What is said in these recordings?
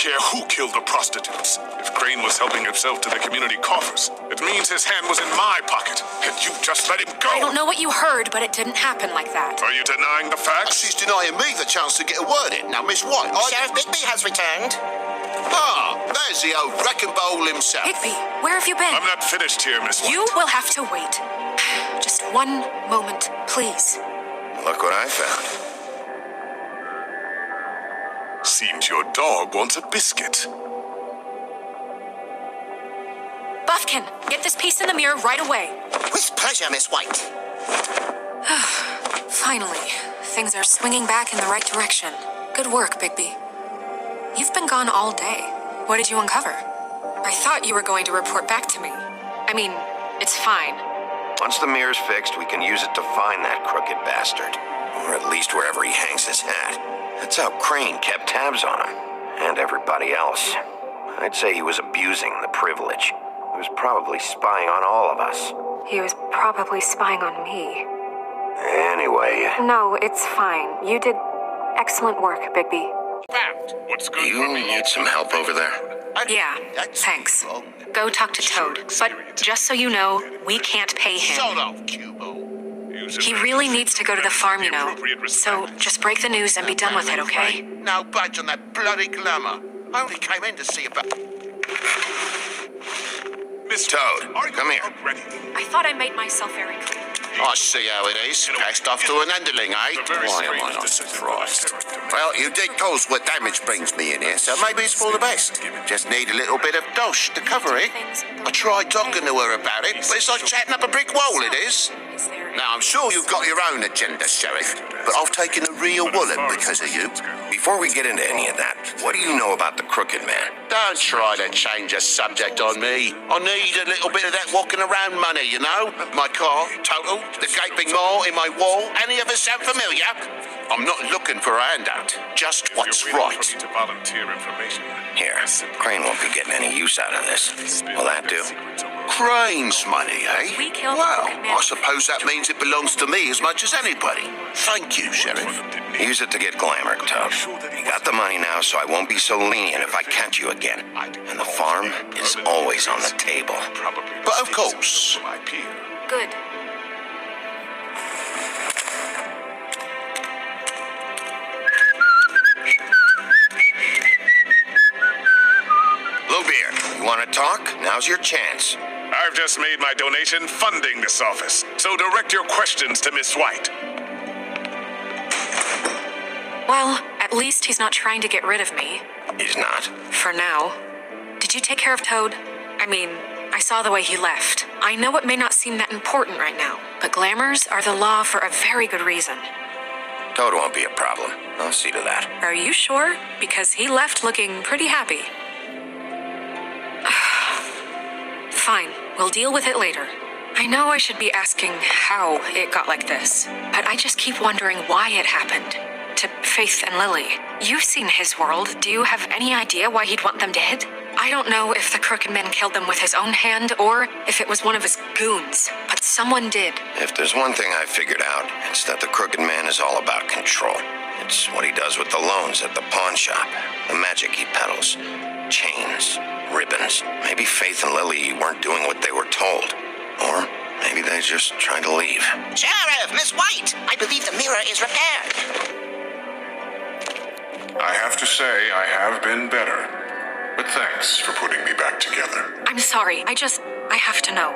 care who killed the prostitutes. If Crane was helping himself to the community coffers, it means his hand was in my pocket, and you just let him go. I don't know what you heard, but it didn't happen like that. Are you denying the facts? She's denying me the chance to get a word in. Now, Miss White, Sheriff Bigby has returned. Ah, there's the old wrecking bowl himself. Bigby, where have you been? I'm not finished here, Miss White. You will have to wait. Just one moment, please. Look what I found. Seems your dog wants a biscuit. Buffkin, get this piece in the mirror right away. With pleasure, Miss White. Finally, things are swinging back in the right direction. Good work, Bigby. You've been gone all day. What did you uncover? I thought you were going to report back to me. I mean, it's fine. Once the mirror's fixed, we can use it to find that crooked bastard. Or at least wherever he hangs his hat. That's how Crane kept tabs on him. And everybody else. I'd say he was abusing the privilege. He was probably spying on all of us. He was probably spying on me. Anyway... No, it's fine. You did excellent work, Bigby. What's good You need some help over there? Yeah, thanks. Go talk to Toad. But just so you know, we can't pay him. Sort of, Cubo. He really needs to go to the farm, you know. So just break the news and be done with it, okay? No budge on that bloody glamour. I only came in to see about... Miss Toad, come here. I thought I made myself very clear. I see how it is. Passed off to an underling, eh? Why am I not surprised? Well, you did cause what damage brings me in here, so maybe it's for the best. Just need a little bit of dosh to cover it. I tried talking to her about it, but it's like chatting up a brick wall, it is. Now, I'm sure you've got your own agenda, Sheriff, but I've taken a real wallop because of you. Before we get into any of that, what do you know about the Crooked Man? Don't try to change the subject on me. I need a little bit of that walking around money, you know? My car, total, the gaping maw in my wall. Any of us sound familiar? I'm not looking for a handout, just what's right. To volunteer information. Here, Crane won't be getting any use out of this. Will that do? Crane's money, eh? We killed Well, the man. I suppose that means it belongs to me as much as anybody. Thank you, Sheriff. Use it to get glamour, Toad. You got the money now, so I won't be so lenient if I catch you again. And the farm is always on the table. But of course. Good. Bluebeard, you want to talk? Now's your chance. I've just made my donation funding this office, so direct your questions to Miss White. Well, at least he's not trying to get rid of me. He's not. For now. Did you take care of Toad? I mean, I saw the way he left. I know it may not seem that important right now, but glamours are the law for a very good reason. Toad won't be a problem. I'll see to that. Are you sure? Because he left looking pretty happy. Fine, we'll deal with it later. I know I should be asking how it got like this, but I just keep wondering why it happened. To Faith and Lily. You've seen his world. Do you have any idea why he'd want them dead? I don't know if the Crooked Man killed them with his own hand or if it was one of his goons, but someone did. If there's one thing I've figured out, it's that the Crooked Man is all about control. It's what he does with the loans at the pawn shop, the magic he peddles, chains, ribbons. Maybe Faith and Lily weren't doing what they were told. Or maybe they're just trying to leave. Sheriff, Miss White, I believe the mirror is repaired. I have to say, I have been better. But thanks for putting me back together. I'm sorry, I have to know.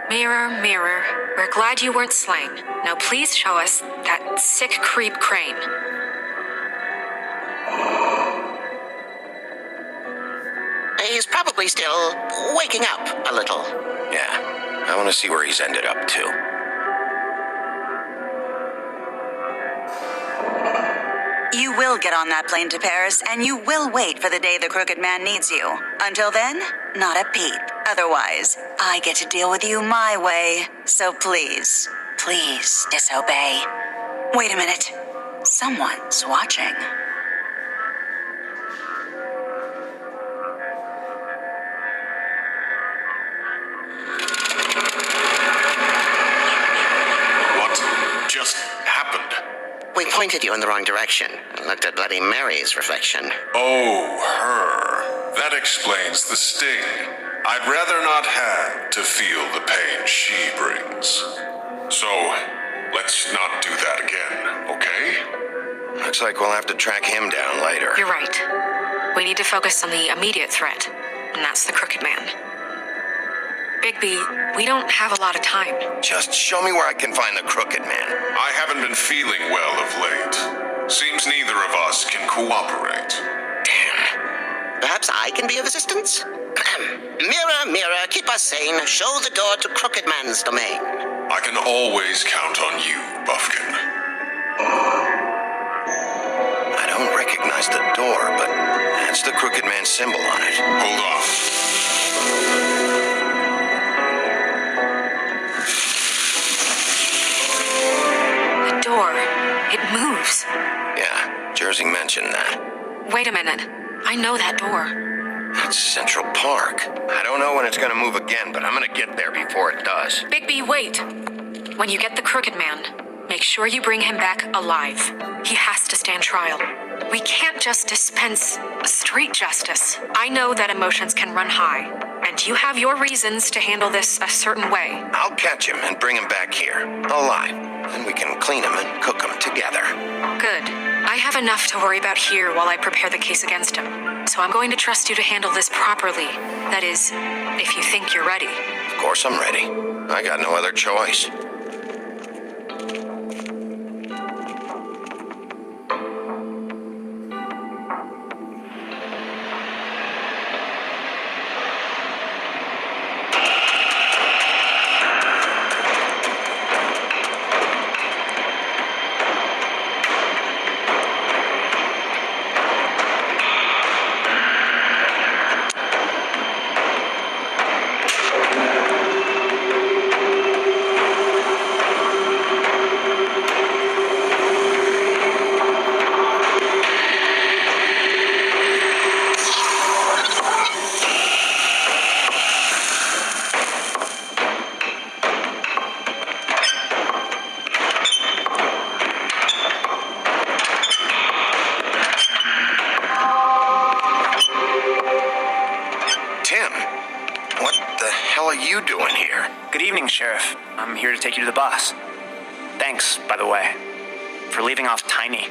Mirror, mirror, we're glad you weren't slain. Now please show us that sick creep Crane. He's probably still waking up a little. Yeah, I want to see where he's ended up, too. You will get on that plane to Paris, and you will wait for the day the Crooked Man needs you. Until then, not a peep. Otherwise, I get to deal with you my way. So please, please disobey. Wait a minute. Someone's watching. What just happened? We pointed you in the wrong direction. I looked at Bloody Mary's reflection. Oh, her. That explains the sting. I'd rather not have to feel the pain she brings. So, let's not do that again, okay? Looks like we'll have to track him down later. You're right. We need to focus on the immediate threat, and that's the Crooked Man. Bigby, we don't have a lot of time. Just show me where I can find the Crooked Man. I haven't been feeling well of late. Seems neither of us can cooperate. Damn. Perhaps I can be of assistance? Mirror, mirror, keep us sane. Show the door to Crooked Man's domain. I can always count on you, Buffkin. I don't recognize the door, but that's the Crooked Man symbol on it. Hold on. The door, it moves. Yeah, Jersey mentioned that. Wait a minute. I know that door. That's Central Park. I don't know when it's gonna move again, but I'm gonna get there before it does. Bigby, wait. When you get the Crooked Man, make sure you bring him back alive. He has to stand trial. We can't just dispense street justice. I know that emotions can run high, and you have your reasons to handle this a certain way. I'll catch him and bring him back here, alive. Then we can clean him and cook him together. Good. I have enough to worry about here while I prepare the case against him. So I'm going to trust you to handle this properly. That is, if you think you're ready. Of course I'm ready. I got no other choice. Good evening, Sheriff. I'm here to take you to the boss. Thanks, by the way, for leaving off Tiny.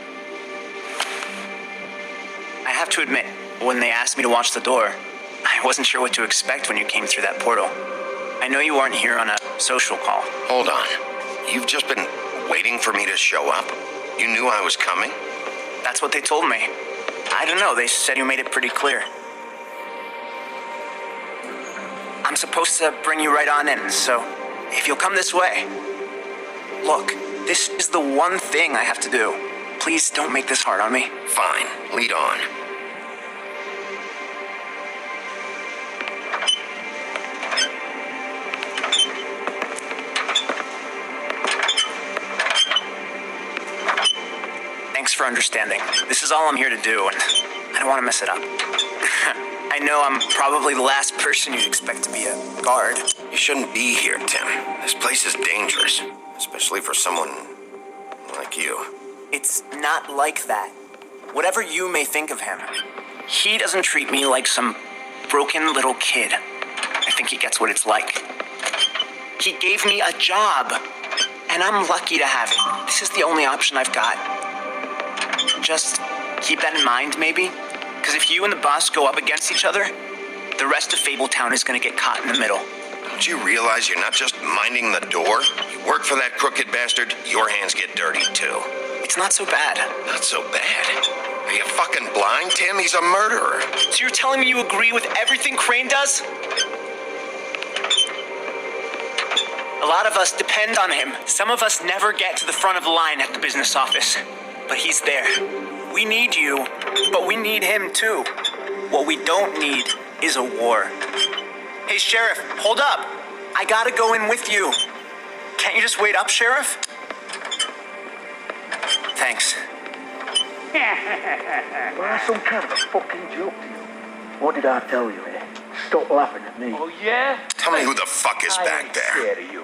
I have to admit, when they asked me to watch the door, I wasn't sure what to expect when you came through that portal. I know you weren't here on a social call. Hold on. You've just been waiting for me to show up? You knew I was coming? That's what they told me. I don't know, they said you made it pretty clear. I'm supposed to bring you right on in, so if you'll come this way. Look, this is the one thing I have to do. Please don't make this hard on me. Fine, lead on. Thanks for understanding. This is all I'm here to do, and I don't want to mess it up. I know I'm probably the last person you'd expect to be a guard. You shouldn't be here, Tim. This place is dangerous, especially for someone like you. It's not like that. Whatever you may think of him, he doesn't treat me like some broken little kid. I think he gets what it's like. He gave me a job, and I'm lucky to have it. This is the only option I've got. Just keep that in mind, maybe? Because if you and the boss go up against each other, the rest of Fabletown is going to get caught in the middle. Don't you realize you're not just minding the door? You work for that crooked bastard, your hands get dirty too. It's not so bad. Not so bad? Are you fucking blind, Tim? He's a murderer. So you're telling me you agree with everything Crane does? A lot of us depend on him. Some of us never get to the front of the line at the business office. But he's there. We need you, but we need him too. What we don't need is a war. Hey, Sheriff, hold up. I gotta go in with you. Can't you just wait up, Sheriff? Thanks. Well, that's some kind of a fucking joke to you. What did I tell you, eh? Stop laughing at me. Oh, yeah? Tell me who the fuck is back there. Scared of you.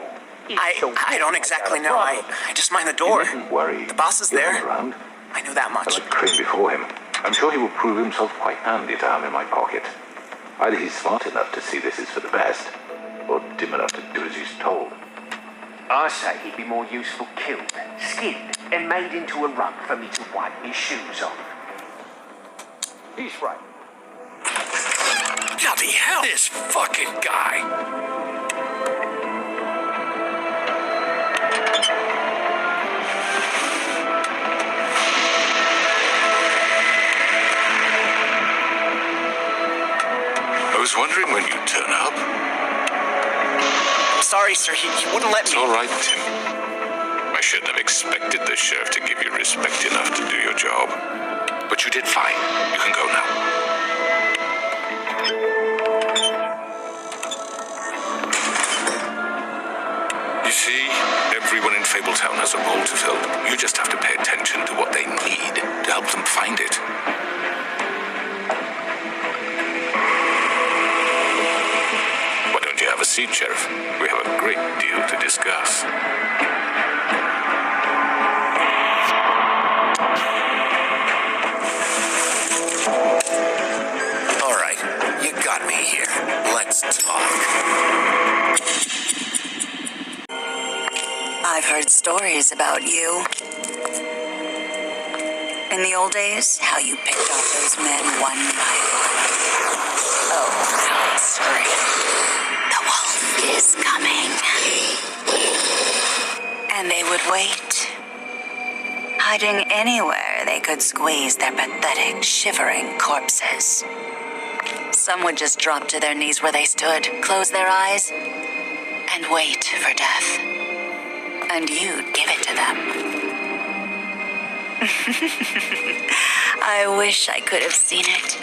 I don't exactly know. I just mind the door. You mustn't worry. The boss is He'll there. come around. I know that I much. like Crane before him. I'm sure he will prove himself quite handy to have in my pocket. Either he's smart enough to see this is for the best, or dim enough to do as he's told. I say he'd be more useful killed, skinned, and made into a rug for me to wipe his shoes on. He's right. Bloody hell, this fucking guy. I was wondering when you'd turn up. I'm sorry, sir. He wouldn't let It's me. all right, Tim. I shouldn't have expected the sheriff to give you respect enough to do your job. But you did fine. You can go now. You see, everyone in Fabletown has a role to fill. You just have to pay attention to what they need to help them find it. Why don't you have a seat, Sheriff? We have a great deal to discuss. All right, you got me here. Let's talk. I've heard stories about you. In the old days, how you picked off those men one by one. Oh, sorry. The wolf is coming. And they would wait, hiding anywhere they could squeeze their pathetic, shivering corpses. Some would just drop to their knees where they stood, close their eyes, and wait for death. And you'd give it to them. I wish I could have seen it.